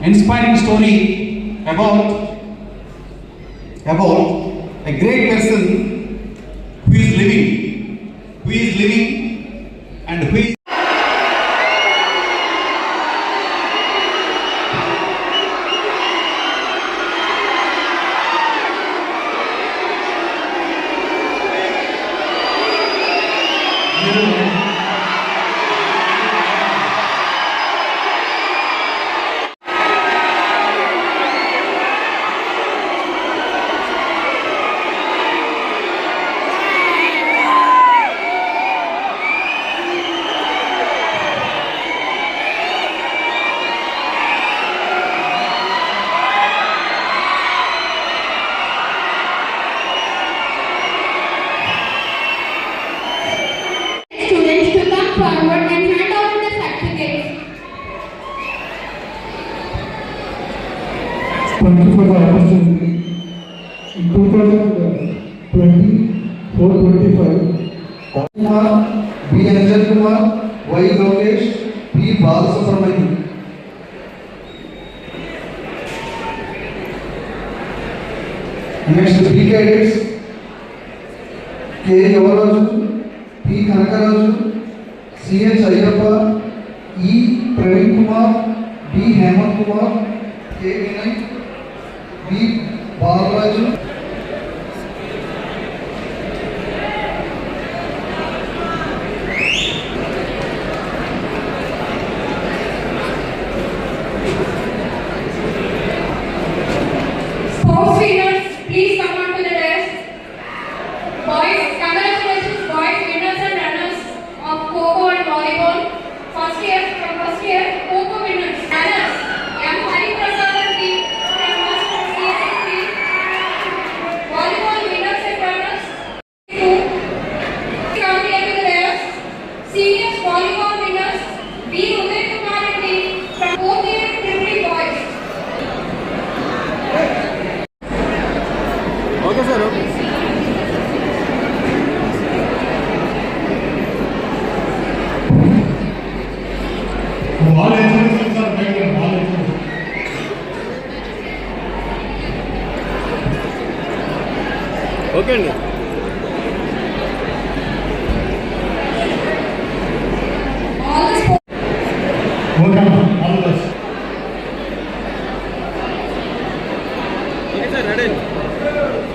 inspiring story about a great person who is living and who is forward and hand over the certificates. Thank you for the opportunity. In 2024-25, Kumar, B. Anjan Kumar, Y. Lokesh, P. Balasubramanian. Next, B. Cadets, K. Yavaraju, P. Kanakaraju, C.H. Ayyappa, E. Praveen Kumar, B. Hemant Kumar, K. Vinay, B. Balaraju. Sports winners, please come on to the desk. Boys, congratulations, boys, winners and runners of Kho-Kho and volleyball. First year, Kho-Kho winners. Runners, M. Hari Prasadan P. from CSC. Volleyball winners and runners. 2. Come here to the desk. Seniors volleyball winners, B. Uday Kumar and D. from 4th year Tripoli boys. Okay, sir. Okay. Okay అండి. Okay sir, ready అండి.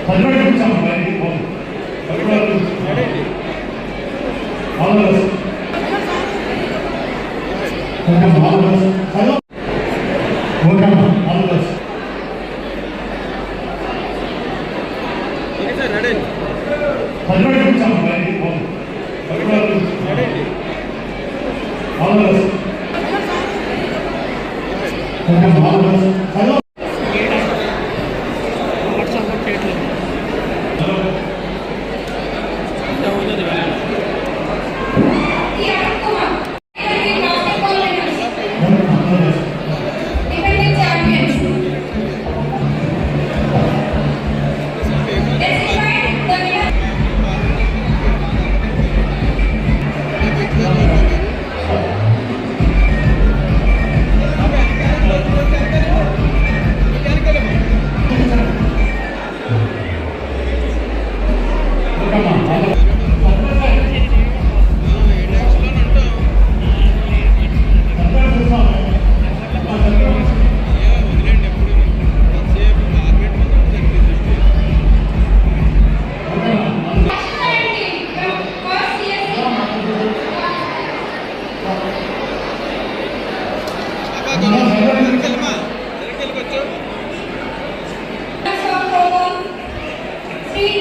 Okay sir, ready అండి. Defending champions. Let's invite the winner.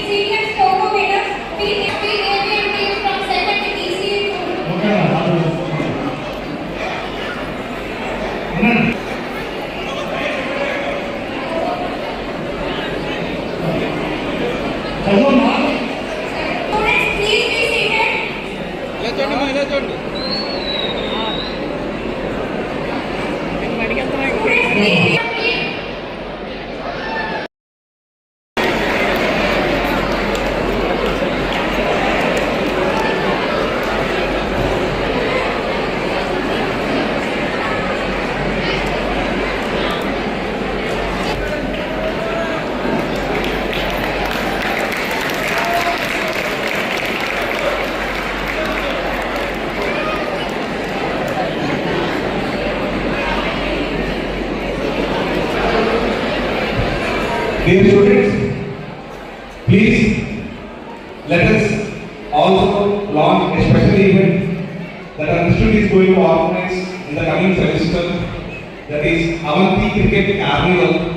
Seniors Kho-Kho winners, P.A.B. from 2nd ECE. Students, please be seated. ఇలా చూడండి, ఇలా చూడండి. Students, please be seated. Dear students, please let us also launch a special event that our institute is going to organize in the coming semester, that is Avanti Cricket Carnival.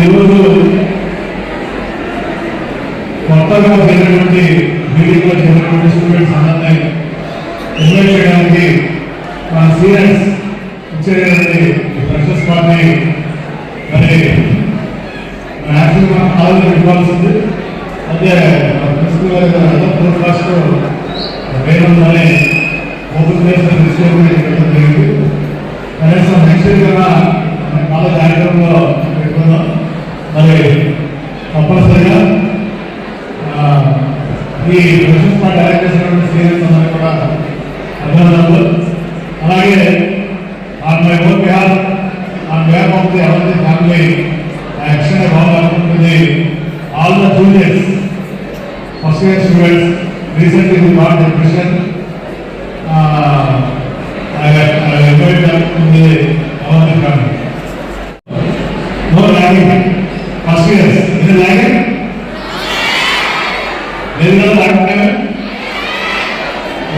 ఈరోజు కొత్తగా జరిగినటువంటి మీటింగ్లో చేరినటువంటి students అందరినీ enjoy చేయడానికి మన seniors ఇచ్చేటువంటి freshers party మరి మ్యాక్సిమం ఆలోచన ఇవ్వాల్సింది. అదే ప్రిన్సిపల్ గారు ఫోర్త్ క్లాస్లో వేయడంలోనే ఓపెన్ ప్లేస్ తీసుకోవడం జరిగింది. కనీసం నెక్స్ట్ ఇయర్ కన్నా కాలేజ్ కార్యక్రమంలో పెట్టుకుందాం. మరి తప్పనిసరిగా ఈ ప్రెషర్స్ పార్టీ అరేంజ్ చేసినటువంటి సీనియర్స్ అందరూ కూడా అభినందనలు. అలాగే on my own behalf on behalf of the Avanti family action బాగుంటుంది. All the juniors first year students recently we got the question I invite them to the Avanti family. No lagging. First years, is it lagging? There is no lagging.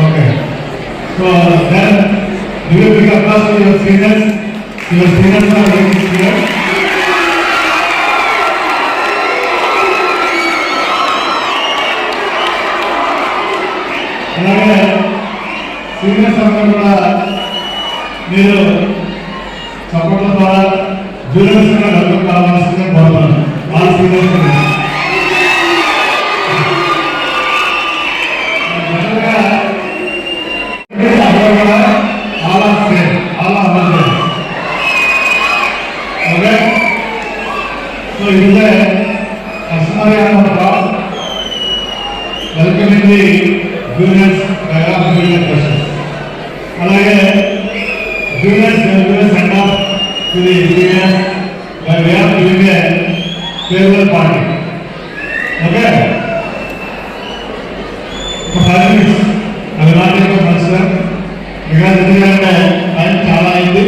Okay. So then, you will pick up class to your seniors. Your seniors are waiting here. అలాగే seniors అందరూ కూడా మీరు సపోర్ట్ల ద్వారా juniors కూడా develop కావాల్సిందిగా కోరుతున్నాను. వాళ్ళ seniors So in the customary part, welcoming the juniors, junior questions. Alage juniors will send off to the seniors where we are doing a farewell party. Okay. For 5 minutes, I will not take a consider because it is time చాలా అయింది.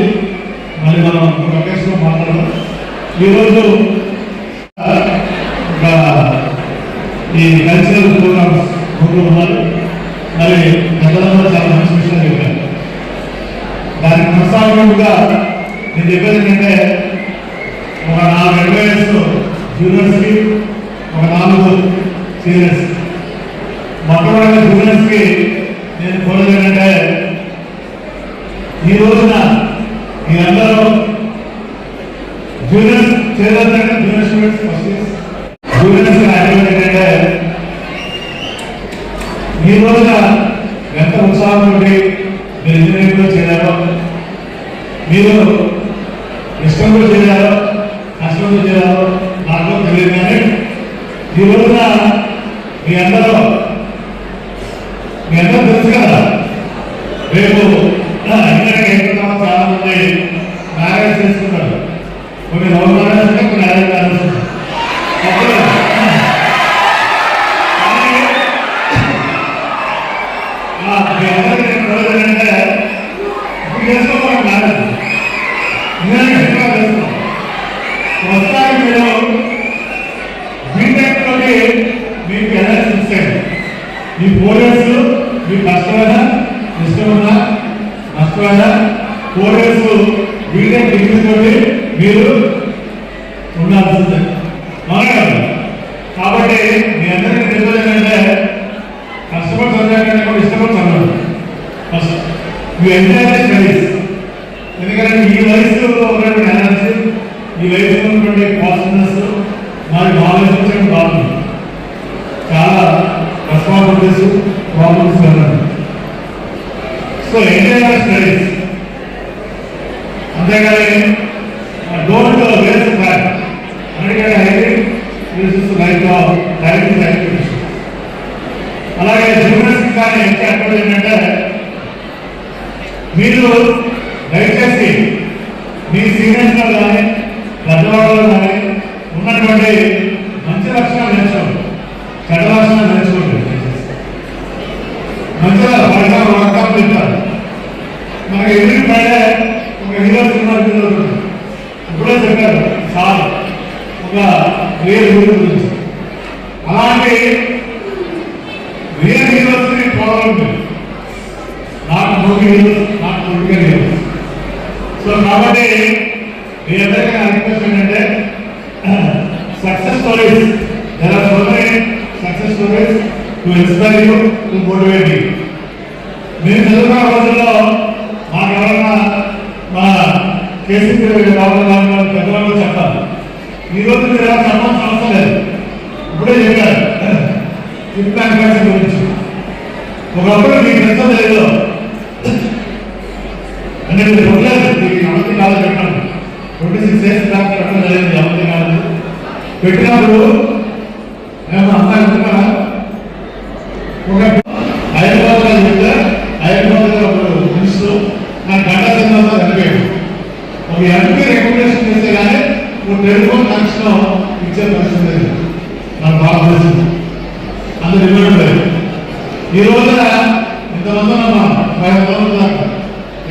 మరి మనం location మాట్లాడదాం. ఈరోజు ఈ cultural programmes ఉన్నారు. మరి గతంలో చాలా మంచి విషయాలు చెప్పారు. దానికి కొనసాగుగా నేను చెప్పేది ఏంటంటే ఒక 4 అడ్వైజర్స్ జూనియర్స్కి, ఒక 4 సీనియర్స్. మొట్టమొదటి జూనియర్స్కి నేను కోరేది ఏంటంటే ఈ రోజున మీరందరూ జూనియర్స్ చేయాలంటే జూనియర్ స్టూడెంట్స్ ఫస్ట్ జూనియర్స్ ఏంటంటే ఈ రోజున ఎంత ఉత్సాహం ఉండి మీరు ఇంజనీరింగ్లో చేరారో, మీరు ఇష్టంతో చేరారో కష్టంతో చేరారో నాకు తెలియదు. కానీ ఈ రోజున మీ అందరూ తెలుసు కదా, రేపు ఇంజనీరింగ్ చాలా మంది మ్యారేజ్ చేసుకుంటారు. కొన్ని లవ్ మ్యారేజ్ ఉంటాయి, కొన్ని అరేంజ్ మ్యారేజ్ ఉంటాయి. మీ అందరికీ నేను రోజులంటే ఇప్పుడు చేసుకోవాలి మ్యారేజ్, ఇంజనీరింగ్ ఎక్కడ చేస్తున్నాం. ప్రస్తుతానికి మీరు బీటెక్లోకి మీకు ఎలా చూస్తాయి ఈ 4 years మీకు కష్టమైనా ఇష్టమైనా నష్టమైనా 4 years బీటెక్ డిగ్రీ తోటి మీరు ఉండాల్సిందే. అవునా కదా? కాబట్టి మీ అందరికీ తెలియదు ఏంటంటే కష్టపడి చదివాకంటే కూడా ఇష్టపడి చదవాలి. ఫస్ట్ మీ ఎంజాయ్ స్టడీస్. ఎందుకంటే ఈ వయసులో ఉన్నటువంటి ఎనర్జీ, ఈ వయసులో ఉన్నటువంటి పాజిటివ్నెస్ మరి మా వయసు వచ్చే బాగుంది. చాలా రెస్పాన్సిబిలిటీస్, ప్రాబ్లమ్స్ వెళ్ళండి. So enjoy studies. అంతేగాని డోంట్ వేస్ట్ బ్యాక్. అందుకని లైఫ్ డైరెక్ట్ యాక్టివిటీస్. అలాగే జూనియర్స్ కానీ యాక్టివిటీ ఏంటంటే మీరు దయచేసి మీ సీనియర్స్లో కానీ పెద్దవాళ్ళలో కానీ ఉన్నటువంటి మంచి లక్షణాలు నేర్చుకోండి, చెడ్డ లక్షణాలు నేర్చుకోండి. మంచిగా వర్కప్ చెప్తారు. మనకి ఎవ్రీ ఫ్రైడే ఒక హీరో సినిమా ఇప్పుడే చెప్పారు సార్ ఒక రియల్ హీరో గురించి. అలాంటి రియల్ హీరోస్ని పోవాలి, నాకు మూవీ హీరోస్, నాకు పొలిటికల్ హీరోస్. సో కాబట్టి మీ అందరికీ నా రిక్వెస్ట్ ఏంటంటే success stories, there are so many success stories to inspire you, to motivate you. మీరు చదువుకున్న రోజుల్లో మాకు ఎవరైనా మన కేసీపీ రావాలి పెద్దవాళ్ళు చెప్పాలి. ఈరోజు మీరు ఎలా చెప్పాల్సిన అవసరం లేదు, ఇప్పుడే చెప్పారు ఇన్ఫ్రాస్ట్రక్చర్ గురించి. ఒకప్పుడు మీకు ఎంత లేదు అంటే మీరు చెప్పలేదు, మీకు అమృతి కాదు పెట్టాను. 26 years దాకా పెట్టడం జరిగింది అమృతి కాదు. పెట్టినప్పుడు మేము అంతా వెళ్తున్నా ఒక హైదరాబాద్లో చెప్తే హైదరాబాద్లో ఒక మినిస్టర్ నాకు గంటా సినిమాలో చనిపోయాడు. ఒక ఎంపీ రికమెండేషన్ చేస్తే కానీ ఒక టెలిఫోన్ కనెక్షన్ ఇచ్చే పరిస్థితి లేదు నాకు బాగా తెలిసింది. అంత డిమాండ్ లేదు. ఈ రోజున ఇంతమంది ఉన్నాం, 500 మంది దాకా.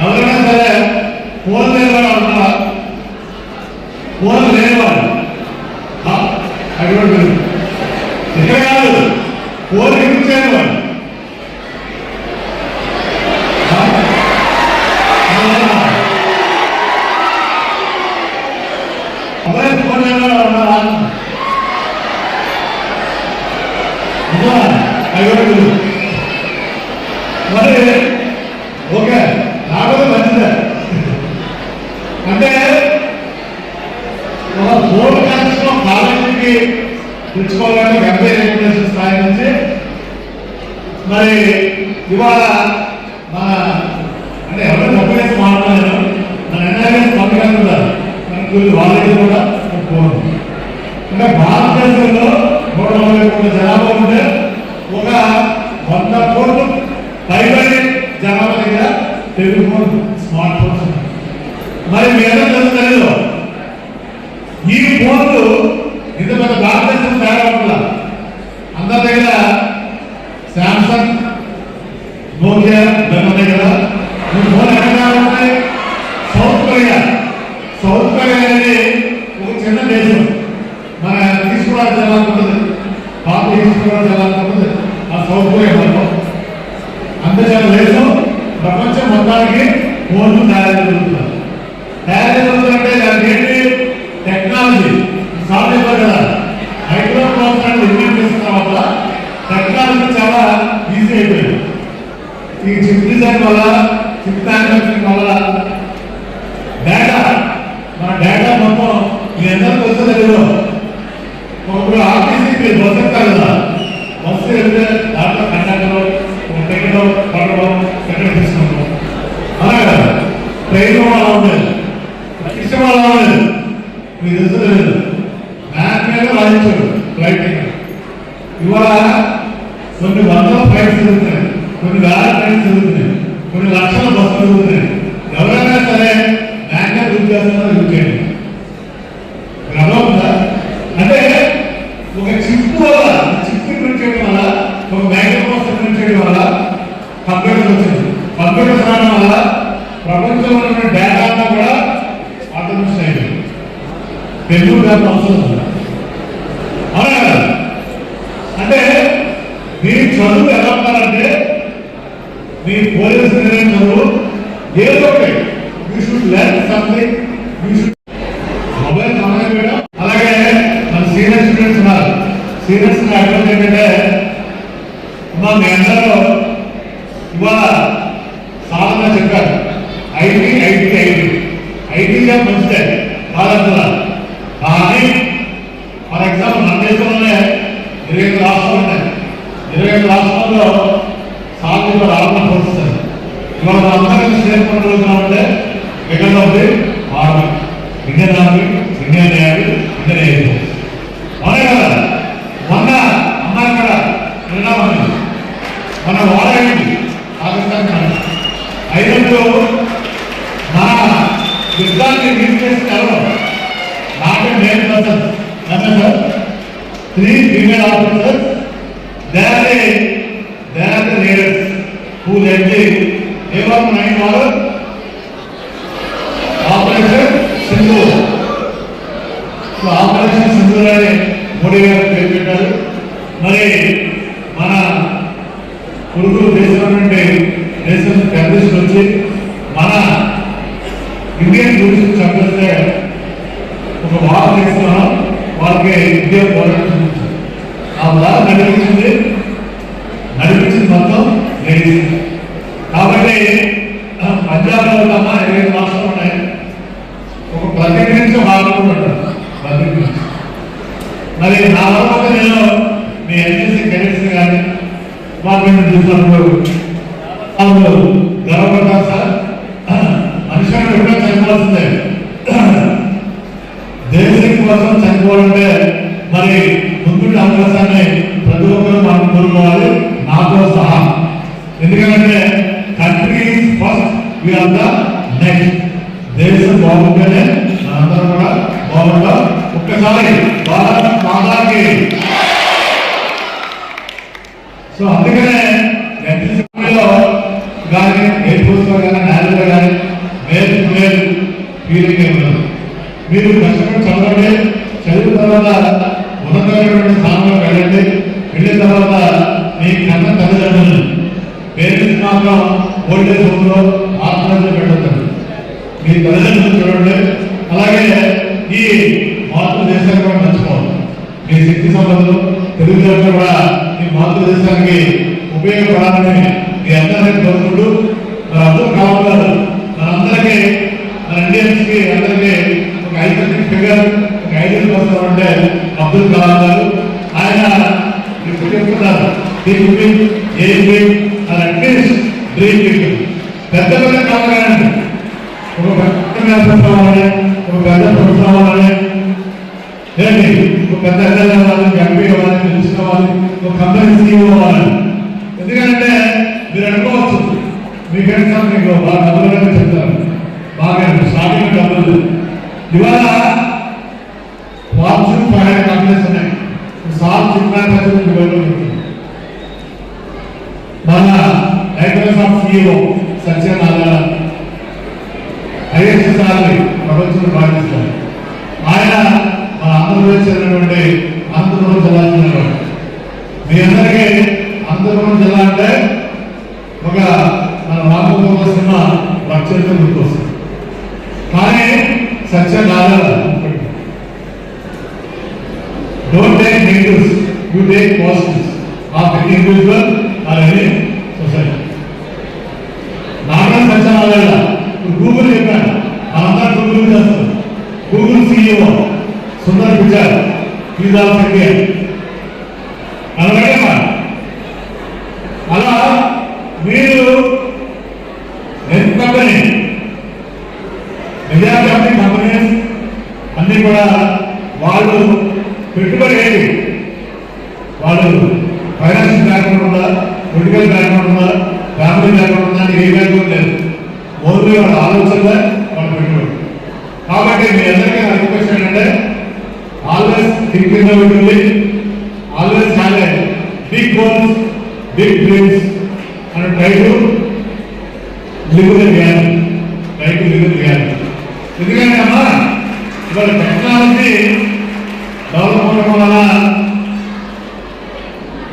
ఎవరైనా సరే ఫోన్ లేనివాడు అంటారా, ఫోన్ లేనివాడు అటువంటి ఇక్కడ కాదు, ఫోన్ యూజ్ చేయనివాడు. అబ్బాయి ఫోన్ లేనివాడు ఉన్నారా? తెచ్చుకోవాలంటే ఎంపీ రికమెండేషన్ స్థాయి నుంచి మరి ఇవాళ మన అంటే ఎవరైనా ఉపయోగించి మాట్లాడారు మన ఎన్ఆర్ఎస్ పంపిణీ కూడా మనకు వాళ్ళకి కూడా పోను అంటే భారతదేశంలో 140 కోట్ల జనాభా ఉంటే ఒక 100 కోట్లు పైబడి జనాభా దగ్గర టెలిఫోన్ స్మార్ట్ ఫోన్స్ ఉన్నాయి. మరి మీరు తెలుసు ఈ ఫోన్లు ఇంత పెద్ద భారతదేశం తయారు వల్ల అందరి దగ్గర శాంసంగ్ నోకియా ఉన్నాయి కదా. ఈ ఫోన్ ఎక్కడ ఉంటాయి? సౌత్ కొరియా అనేది ఒక చిన్న దేశం. మన తీసుకోవడానికి ఎలా ఉంటుంది, కాఫీ తీసుకోవడానికి ఎలా ఉంటుంది, ఆ సౌత్ కొరియా మొత్తం అంత చిన్న దేశం ప్రపంచం మొత్తానికి ఫోన్లు తయారు జరుగుతున్నారు. దానికి ఏంటి టెక్నాలజీ సాధ్యం కదా. మైక్రోప్రాసెసర్ ఇన్వెంట్ చేసిన తర్వాత టెక్నాలజీ చాలా ఈజీ అయిపోయింది. ఈ చిప్ డిజైన్ వల్ల, చిప్ మ్యానుఫ్యాక్చరింగ్ వల్ల డేటా, మన డేటా మొత్తం మీ అందరికీ వస్తుంది. ఇప్పుడు ఆర్టీసీ బస్సు ఎక్కుతారు కదా, బస్సు వెళ్తే దాంట్లో కండక్టర్ టికెట్ పడడం టికెట్ తీసుకుంటాం. అలా కదా ట్రైన్ అలా ఉండేది, ఇష్టం అలా ఉండేది. మీకు తెలుసు మ్యాప్ మీద రాయించాడు ఫ్లైట్ టికెట్. ఇవాళ కొన్ని వందల ఫ్లైట్స్ జరుగుతున్నాయి, కొన్ని వేల ఫ్లైట్స్ జరుగుతున్నాయి, కొన్ని లక్షల బస్సులు జరుగుతున్నాయి. ఎవరైనా సరే మ్యాగ్నెట్ యూజ్ చేస్తున్నా యూజ్ చేయండి. అర్థమవుతుందా? అంటే ఒక చిప్ వల్ల, చిప్ ప్రింట్ చేయడం వల్ల, ఒక మైక్రోప్రాసెసర్ ప్రింట్ చేయడం వల్ల కంప్యూటర్ వచ్చింది. కంప్యూటర్స్ రావడం వల్ల ప్రపంచంలో ఉన్న డేటా అంతా కూడా ఆటోమేషన్ అయింది. తెలుగు డేటా అవసరం ఉంది. అవునా కదా? అంటే మీ చదువు ఎలా ఉన్నారంటే మీ పోలీసు చదువు ఏదో ఒకటి you should learn something. You should mobile కావాలి మేడం. అలాగే మన సీనియర్ స్టూడెంట్స్ ఉన్నారు. సీనియర్స్ అడ్వైజ్ ఏంటంటే మీ అందరూ ఇవాళ సాధన చెప్పారు. ఐటీ జాబ్ మంచిదే కాదంటున్నా. కానీ ఫర్ ఎగ్జాంపుల్ మన దేశంలోనే 25 రాష్ట్రాలు ఉన్నాయి. 25 రాష్ట్రాల్లో సాధ్యం రావడం వస్తుంది. ఇవాళ అందరికీ స్టేట్ పండుగలుగుతున్నామంటే ఎక్కడ ఉంది? Army, Indian army, Indian navy, Indian air force. అవునే కదా. మొన్న అమ్మాయి కూడా విన్నామని మన వాడేంటి పాకిస్తాన్ అయినట్టు మన యుద్ధాన్ని లీడ్ చేసిన ఎవరు? Not male persons, sir 3 female officers. They are the leaders who led the A109 వారు operation Sindoor. So operation Sindoor అని మోడీ గారు పేరు పెట్టారు. మరి మన పురుగులు దేశం నుండి దేశం టెర్రరిస్టులు వచ్చి మన ఇండియన్ టూరిస్ట్ చంపేస్తే ఒక వార్ తీసుకున్నాం. వాళ్ళకి ఇండియా పోరాటం ఆ వార్ నడిపించింది మొత్తం లేడీస్. కాబట్టి పంజాబ్లో ఉన్న 25 రాష్ట్రాలు ఉన్నాయి. ఒక ప్రతి నుంచి మాట్లాడుకుంటారు. మరి నా వరకు నేను మీ ఎన్ఎస్సీ కెడెట్స్ కానీ వాళ్ళు చూసినప్పుడు గర్వపడతారు సార్. మనిషి ఎప్పుడో చనిపోవాల్సిందే. దేశం కోసం చనిపోవాలంటే మరి ముందుండే అవకాశాన్ని ప్రతి ఒక్కరూ మనం కోరుకోవాలి, నాతో సహా. ఎందుకంటే country first, we are the next. దేశం బాగుంటేనే మనందరం కూడా బాగుంటాం. ఒక్కసారి భారత మాతాకి. సో అందుకనే ఎన్సీసీలో కానీ ఎయిర్ ఫోర్స్లో కానీ నేవీలో కానీ మేలు ఫీలింగ్ ఉండదు. మీరు కష్టపడి చదవండి, చదివిన తర్వాత ఉన్నతమైనటువంటి స్థానంలో వెళ్ళండి. వెళ్ళిన తర్వాత మీ కన్న తల్లిదండ్రులు పేరెంట్స్ మాత్రం ఓల్డేజ్ హోమ్లో ఆత్మహత్య పెట్టద్దు. మీ తల్లిదండ్రులు చూడండి. అలాగే ఈ మాతృదేశాన్ని కూడా మర్చిపోవాలి. మీ శక్తి సంపదలు తెలుగుదేశం కూడా ఈ మాతృదేశానికి ఉపయోగపడాలని మీ అందరికీ కోరుకుంటూ మరి అర్థం కావాలి. మనందరికీ మన ఇండియన్స్ కి అందరికీ ఒక 5 ఫిగర్, ఒక 5 కోసం అంటే అబ్దుల్ కలాం గారు. ఆయన ఇప్పుడు చెప్తున్నారు అట్లీస్ట్ డ్రీమ్ పీపుల్ పెద్ద పెద్ద కావాలండి. ఒక పెద్ద వ్యాపారం అవ్వాలి, ఒక పెద్ద ప్రభుత్వం అవ్వాలి, ఏంటి ఒక పెద్ద ఎమ్మెల్యే అవ్వాలి, ఎంపీ అవ్వాలి, మినిస్టర్ అవ్వాలి, ఒక కంపెనీ సీఈఓ అవ్వాలి. ఎందుకంటే మీరు అనుకోవచ్చు మీకంటే మీకు బాగా డబ్బులుగా చెప్తారు, బాగా స్టార్టింగ్ డబ్బులు. ఇవాళ ఫార్చ్యూన్ 500 కంపెనీస్ ఉన్నాయి. సాల్ చిన్న మన Microsoft CEO Satya Narayana ISS ప్రపంచంలో పాటిస్తారు. ఆయన మన ఆంధ్రప్రదేశ్ చెందినటువంటి అనంతపురం జిల్లా చెందినటువంటి. మీ అందరికీ అనంతపురం జిల్లా అంటే ఒక మన రామపురం సినిమా లక్ష్యంతో గుర్తొస్తుంది. కానీ Satya Narayana don't take negatives, you take positives of any individual or any society. Narayana Satya Narayana Google చెప్పాను, మనందరూ గూగుల్ చేస్తారు. Google CEO Sundar Pichai is also Indian. అలాగే అలా మీరు company majority of the companies అన్ని కూడా వాళ్ళు పెట్టుబడి ఏంటి, వాళ్ళు ఫైనాన్షియల్ బ్యాక్గ్రౌండ్ ఉందా, పొలిటికల్ బ్యాక్గ్రౌండ్ ఉందా, ఫ్యామిలీ బ్యాక్గ్రౌండ్ ఉందా, ఏ బ్యాక్గ్రౌండ్ లేదు. ఓన్లీ వాళ్ళ ఆలోచనలే వాళ్ళ పెట్టుబడి. కాబట్టి మీ అందరికీ నా రిక్వెస్ట్ ఏంటంటే always think innovatively, always have a big goals, big dreams and try to live the reality, try to live the reality. ఎందుకంటే అమ్మా ఇవాళ టెక్నాలజీ డెవలప్ అవ్వడం వలన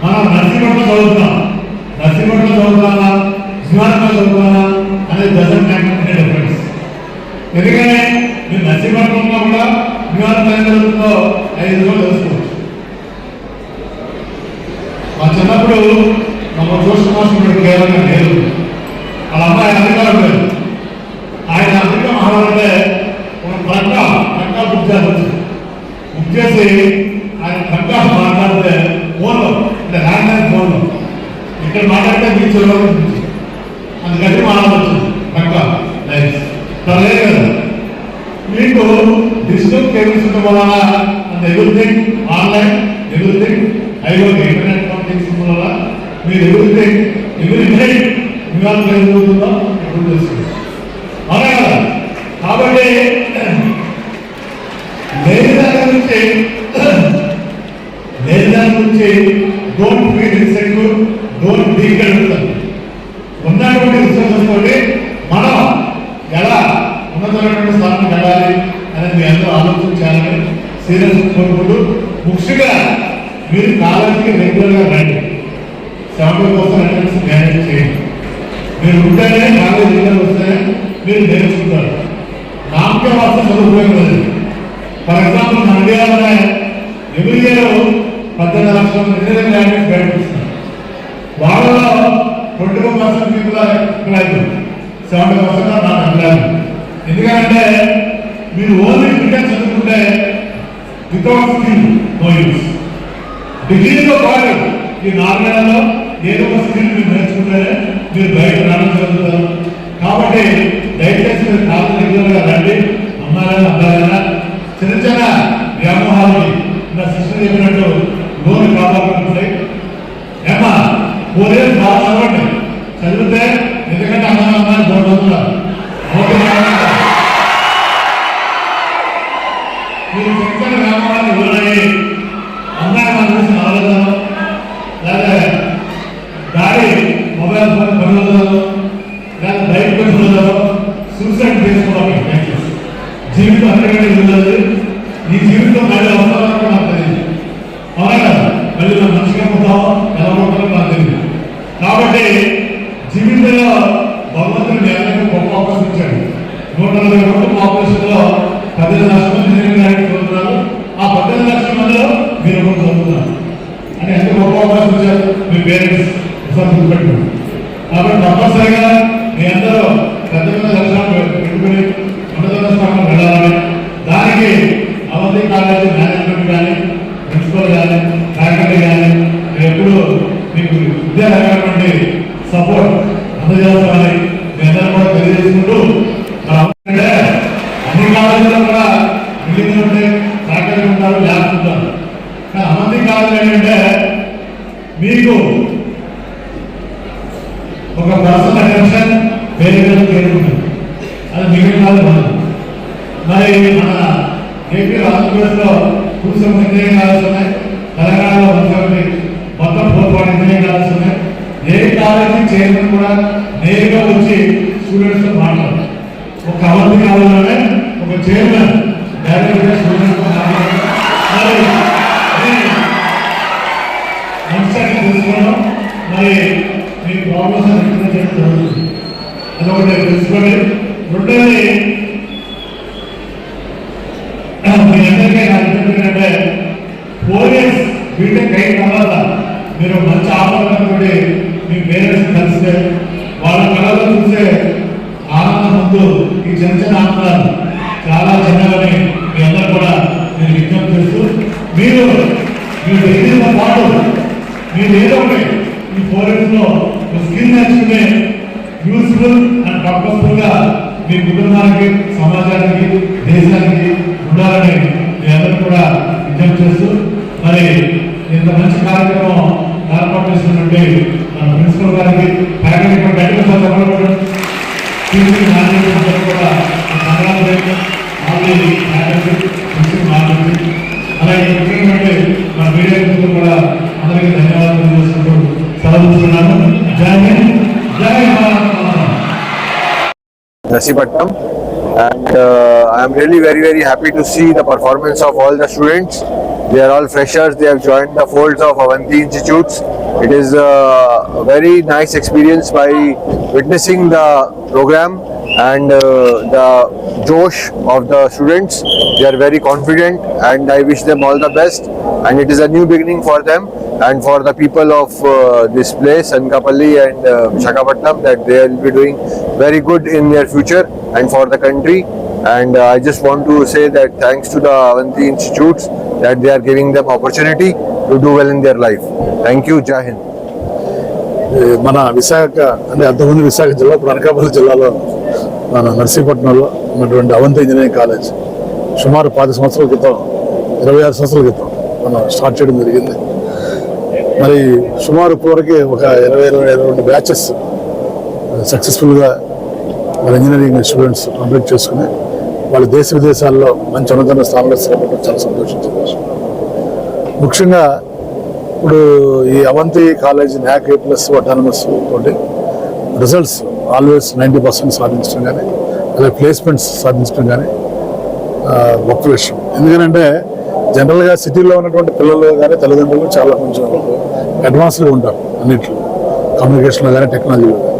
మనం నర్సీపట్నం చదువుతున్నాం, నర్సీపట్నం చదువుతామా, శ్రీమాత్మ చదువుతామా అనేది డజన్ మేక్ డిఫరెన్స్. ఎందుకంటే మీరు నర్సీపట్నంలో కూడా శ్రీమాత్మ చదువుతుందో 5 రోజులు తెలుసుకోవచ్చు. మా చిన్నప్పుడు మా ట్యూషన్ మాస్టర్ కేవలం లేదు, వాళ్ళ అమ్మాయి అధికారం లేదు. ఆయన అధికం ఆడాలంటే ఒక గంట బుక్ చేయాలి. బుక్ చేసి ఆయన గంట మాట్లాడితే ఫోన్లో అంటే ల్యాండ్లైన్ ఫోన్లో ఇక్కడ మాట్లాడితే మీకు చూడాలి, అందుకని మాట్లాడవచ్చు గంట లైఫ్ లేదు కదా. మీకు డిజిటల్ కేబుల్స్ ఉండడం వలన and everything online, everything IoT internet connecting వల్ల మీరు ఎవ్రీథింగ్ ఎవ్రీ మినిట్ ఇవాళ జరుగుతుందో ఎప్పుడు తెలుస్తుంది, అవునా కదా. కాబట్టి లేని దాని నుంచి డోంట్ ఫీల్ ఇన్సెక్యూర్, డోంట్ డీకల్యూషన్. ఉన్నటువంటి రిసోర్సెస్ తోటి మనం ఎలా ఉన్నతమైనటువంటి స్థానం వెళ్ళాలి అనేది మీ అందరూ ఆలోచించాలని సీరియస్ కోరుకుంటూ, ముఖ్యంగా మీరు కాలేజీకి రెగ్యులర్గా రండి, 70% అటెండెన్స్ మేనేజ్ చేయండి. మీరు ఉంటేనే కాలేజీ వస్తేనే మీరు నేర్చుకుంటారు. నామకే వాస్తు చదువుకోవడం లేదు. ఫర్ ఎగ్జాంపుల్ మన ఇండియాలోనే ఎవ్రీ ఇయర్ 18 లక్షల ఇంజనీరింగ్ గ్రాడ్యుయేట్స్ బయటకు వస్తున్నారు. వాళ్ళలో 21% people are employed, 70% are not employed. ఎందుకంటే మీరు ఓన్లీ బిటెక్ చదువుకుంటే వితౌట్ స్కిల్ నో యూస్. డిగ్రీతో పాటు ఈ 4 నెలల్లో ఏదో ఒక స్కిల్ మీరు నేర్చుకుంటే మీరు బయట రావడం జరుగుతారు. కాబట్టి దయచేసి మీరు కాలేజీ రెగ్యులర్గా రండి. అమ్మాయినా అబ్బాయినా చిన్న చిన్న వ్యామోహాలకి నా సిస్టర్ చెప్పినట్టు లోన్ కాపాడుకుంటాయి. ఏమా 4 years బాగా చదవండి, చదివితే ఎందుకంటే అమ్మాయిని బోర్డు అవుతున్నారు. మీరు చిన్న చిన్న వ్యామోహాలు ఉన్నాయి, అమ్మాయి మన గురించి ఆలోచన లేదా గాడి మొబైల్ ఫోన్ పనులు లేదా బైక్ పనులు సూసైడ్ చేసుకోవాలి. జీవితం అంతకంటే ఉండదు. ఈ జీవితం మళ్ళీ అవసరాలకు నాకు తెలియదు, అవునా కదా. మళ్ళీ మనం మంచిగా పోతామో ఎలా పోతామో నాకు తెలియదు. కాబట్టి జీవితంలో భగవంతుడు అందరికీ గొప్ప అవకాశం ఇచ్చాడు. 140 కోట్ల పాపులేషన్లో 18 లక్షల మంది ఇంజనీరింగ్ చదువుతున్నారు. ఆ 18 లక్షల మందిలో మీరు ఒకరు చదువుతున్నారు అంటే ఎంత గొప్ప అవకాశం ఇచ్చారు మీ పేరెంట్స్ గుర్తుపెట్టుకోండి. కాబట్టి తప్పనిసరిగా మీ అందరూ పెద్ద పెద్ద లక్ష్యాలు పెట్టుకుని ఉన్నత స్థానం వెళ్ళాలని, దానికి కాలేజీలో కూడా బిల్డింగ్లు ఉంటాయి, ఫ్యాకల్టీ ఉంటారు, ల్యాబ్స్ ఉంటారు. కానీ అవంతి కాలేజీ ఏంటంటే మీకు ఒక పర్సనల్ అటెన్షన్ వేరే కేర్ ఉంటుంది. అది మిగిలిన కాదు. మరి మన ఏపీ ఆంధ్రప్రదేశ్లో కూర్చొని ఇంజనీరింగ్ కాలేజ్ ఉన్నాయి, తెలంగాణలో మొత్తం 4 ఇంజనీరింగ్ కాలేజ్ ఉన్నాయి. ఏ కాలేజీ చైర్మన్ కూడా నేరుగా వచ్చి స్టూడెంట్స్ తో మాట్లాడారు. ఒక అవంతి కాలేజీలోనే ఒక చైర్మన్ డైరెక్ట్గా స్టూడెంట్స్ తో మాట్లాడారు. తెలుసుకోవడం మరి మీ ప్రాబ్లమ్స్ ఎక్స్ప్లెయిన్ చేయడం జరుగుతుంది. అదొకటి తెలుసుకోండి. రెండోది మీ అందరికీ నాకు ఏంటంటే 4 years బీటెక్ అయిన తర్వాత మీరు మంచి ఆలోచనతో మీ పేరెంట్స్ కలిస్తే వాళ్ళ కళలో చూసే ఆనందం ముందు ఈ చిన్న చిన్న ఆనందాలు చాలా చిన్నవని మీ అందరూ కూడా నేను విజ్ఞప్తి చేస్తూ మీరు డిగ్రీతో పాటు మీరు ఏదో ఒకటి ఈ 4 years లో స్కిల్ నేర్చుకునే యూస్ఫుల్ అండ్ పర్పస్ఫుల్ గా మీ కుటుంబానికి, సమాజానికి, దేశానికి ఉండాలని మీ అందరూ కూడా విజ్ఞప్తి చేస్తూ మరి ఇంత మంచి కార్యక్రమం ఏర్పాటు చేస్తున్నటువంటి మన ప్రిన్సిపల్ గారికి, ఫ్యాకల్టీ కూడా అలాగే ముఖ్యంగా మన మీడియా మిత్రులు కూడా అందరికీ ధన్యవాదాలు తెలియజేసుకుంటూ సెలవుస్తున్నాను. జై హింద్, జై Bharat. Narsipatnam, and I am really very happy to see the performance of all the students. They are all freshers. They have joined the folds of Avanti Institutes. It is a very nice experience by witnessing the program and the josh of the students. They are very confident, and I wish them all the best. And it is a new beginning for them and for the people of this place, Anakapalli and Visakhapatnam, that they will be doing very good in their future and for the country. And I just want to say that thanks to the Avanti Institutes that they are giving them opportunity to do well in their life. Thank you. Jai Hind. మన విశాఖ అంటే అంతకుముందు విశాఖ జిల్లా, ఇప్పుడు అనకాపల్లి జిల్లాలో మన నర్సీపట్నంలో ఉన్నటువంటి Avanthi engineering college సుమారు 10 సంవత్సరాల క్రితం, 26 సంవత్సరాల క్రితం మనం స్టార్ట్ చేయడం జరిగింది. మరి సుమారు ఇప్పటివరకు ఒక 22 బ్యాచెస్ సక్సెస్ఫుల్గా మన ఇంజనీరింగ్ స్టూడెంట్స్ కంప్లీట్ చేసుకుని వాళ్ళ దేశ విదేశాల్లో మంచి ఉన్నత స్థానంలో స్థిరపడడం చాలా సంతోషించే విషయం. ముఖ్యంగా ఇప్పుడు ఈ Avanti college NAC A+ autonomous తోటి రిజల్ట్స్ ఆల్వేస్ 90% సాధించడం కానీ, అలాగే ప్లేస్మెంట్స్ సాధించడం కానీ గొప్ప విషయం. ఎందుకంటే జనరల్గా సిటీలో ఉన్నటువంటి పిల్లలు కానీ తల్లిదండ్రులు చాలా కొంచెం అడ్వాన్స్గా ఉంటారు అన్నింటిలో, కమ్యూనికేషన్లో కానీ టెక్నాలజీలో కానీ.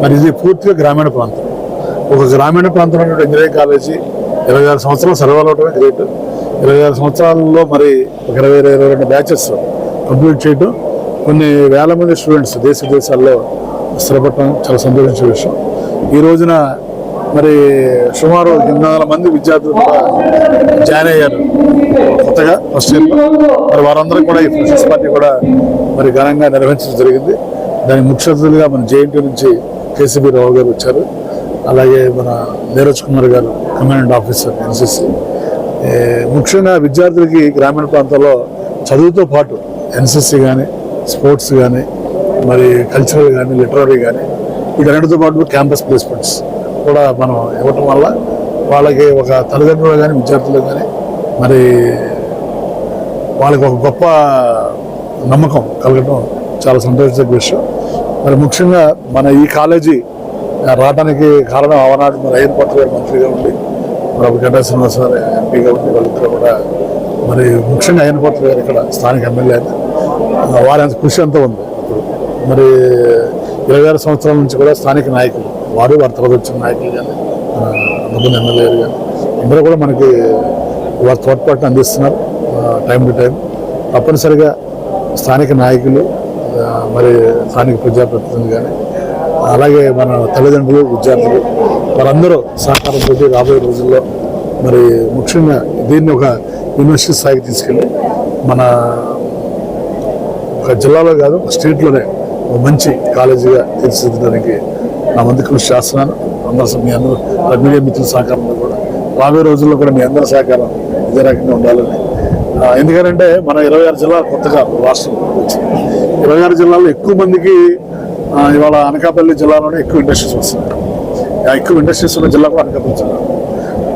మరి ఇది పూర్తిగా గ్రామీణ ప్రాంతం. ఒక గ్రామీణ ప్రాంతంలో ఉన్నటువంటి ఇంజనీరింగ్ కాలేజీ 26 సంవత్సరాలు సర్వైవ్ అవడమే గ్రేట్. 26 సంవత్సరాల్లో మరి ఒక 22 బ్యాచెస్ కంప్లీట్ చేయడం, కొన్ని వేల మంది స్టూడెంట్స్ దేశ విదేశాల్లో స్థిరపడటం చాలా సంతోషించే విషయం. ఈ రోజున మరి సుమారు 800 మంది విద్యార్థులు కూడా జాయిన్ అయ్యారు కొత్తగా ఫస్ట్ ఇయర్లో. మరి వారందరూ కూడా ఈ ఫ్రెషర్స్ పార్టీ కూడా మరి ఘనంగా నిర్వహించడం జరిగింది. దానికి ముఖ్య అతిథులుగా మన JNT నుంచి KCB రావు గారు వచ్చారు. అలాగే మన నీరజ్ కుమార్ గారు, కమాండెంట్ ఆఫీసర్ NCC. ముఖ్యంగా విద్యార్థులకి గ్రామీణ ప్రాంతాల్లో చదువుతో పాటు NCC కానీ, స్పోర్ట్స్ కానీ, మరి కల్చరల్ కానీ, లిటరరీ కానీ, వీటన్నిటితో పాటు క్యాంపస్ ప్లేస్మెంట్స్ కూడా మనం ఇవ్వటం వల్ల వాళ్ళకి ఒక తల్లిదండ్రులు కానీ, విద్యార్థులు కానీ మరి వాళ్ళకి ఒక గొప్ప నమ్మకం కలగటం చాలా సంతోషించే విషయం. మరి ముఖ్యంగా మన ఈ కాలేజీ రావడానికి కారణం ఆనాడు మరి అయ్యనపాత్ర గారు మంత్రిగా ఉండి, మరి గడ్డా శ్రీనివాస గారు ఎంపీగా ఉండి, వాళ్ళిద్దరూ కూడా మరి ముఖ్యంగా అయ్యనపాత్ర గారు ఇక్కడ స్థానిక ఎమ్మెల్యే అయినా వారి అంత కృషి అంతా ఉంది. మరి 26 సంవత్సరాల నుంచి కూడా స్థానిక నాయకులు, వారి తర్వాత వచ్చిన నాయకులు కానీ, మొదటి ఎమ్మెల్యేలు కానీ అందరూ కూడా మనకి వారి తోడ్పాటును అందిస్తున్నారు టైం టు టైం. తప్పనిసరిగా స్థానిక నాయకులు, మరి స్థానిక ప్రజాప్రతినిధులు కానీ, అలాగే మన తల్లిదండ్రులు, విద్యార్థులు వారందరూ సహకారంతో రాబోయే రోజుల్లో మరి ముఖ్యంగా దీన్ని ఒక యూనివర్సిటీ స్థాయికి తీసుకెళ్ళి మన ఒక జిల్లాలో కాదు స్టేట్లోనే ఒక మంచి కాలేజీగా తీర్చిదిద్దడానికి నా వంతు కృషి చేస్తున్నాను. అందరూ మీ అందరూ మీడియా మిత్రుల సహకారంలో కూడా రాబోయే రోజుల్లో కూడా మీ అందరి సహకారం ఇదే రకంగా ఉండాలని. ఎందుకంటే మన 26 జిల్లాలు కొత్తగా రాష్ట్రం వచ్చింది. 26 జిల్లాల్లో ఎక్కువ మందికి ఇవాళ అనకాపల్లి జిల్లాలోనే ఎక్కువ ఇండస్ట్రీస్ వస్తున్నాయి. ఎక్కువ ఇండస్ట్రీస్ ఉన్న జిల్లా కూడా అనకాపల్లి జిల్లా.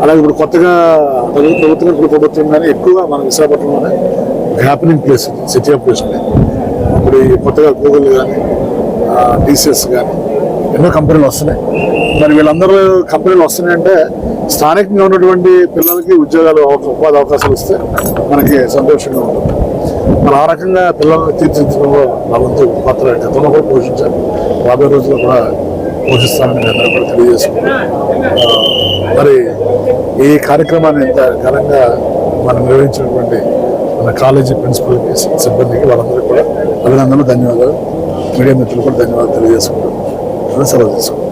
అలాగే ఇప్పుడు కొత్తగా ప్రభుత్వం కానీ ఎక్కువగా మన విశాఖపట్నంలోనే happening place city of place. ఇప్పుడు కొత్తగా గూగుల్ కానీ టీసీఎస్ కానీ ఎన్నో కంపెనీలు వస్తున్నాయి. మరి వీళ్ళందరూ కంపెనీలు వస్తున్నాయంటే స్థానికంగా ఉన్నటువంటి పిల్లలకి ఉద్యోగాలు ఉపాధి అవకాశాలు ఇస్తే మనకి సంతోషంగా ఉంటుంది. మరి ఆ రకంగా పిల్లల్ని తీర్చిదిద్దడంలో నా వంతు పాత్ర గతంలో కూడా పోషించాను, రాబోయే రోజుల్లో కూడా పోషిస్తానని నేను అందరూ కూడా తెలియజేసుకున్నాను. మరి ఈ కార్యక్రమాన్ని ఇంత ఘనంగా మనం నిర్వహించినటువంటి మన కాలేజీ ప్రిన్సిపల్కి, సిబ్బందికి, వాళ్ళందరికీ కూడా అభినందనలు, ధన్యవాదాలు. మీడియా మిత్రులు కూడా ధన్యవాదాలు తెలియజేసుకుంటాం. సెలవు తీసుకుంటాం.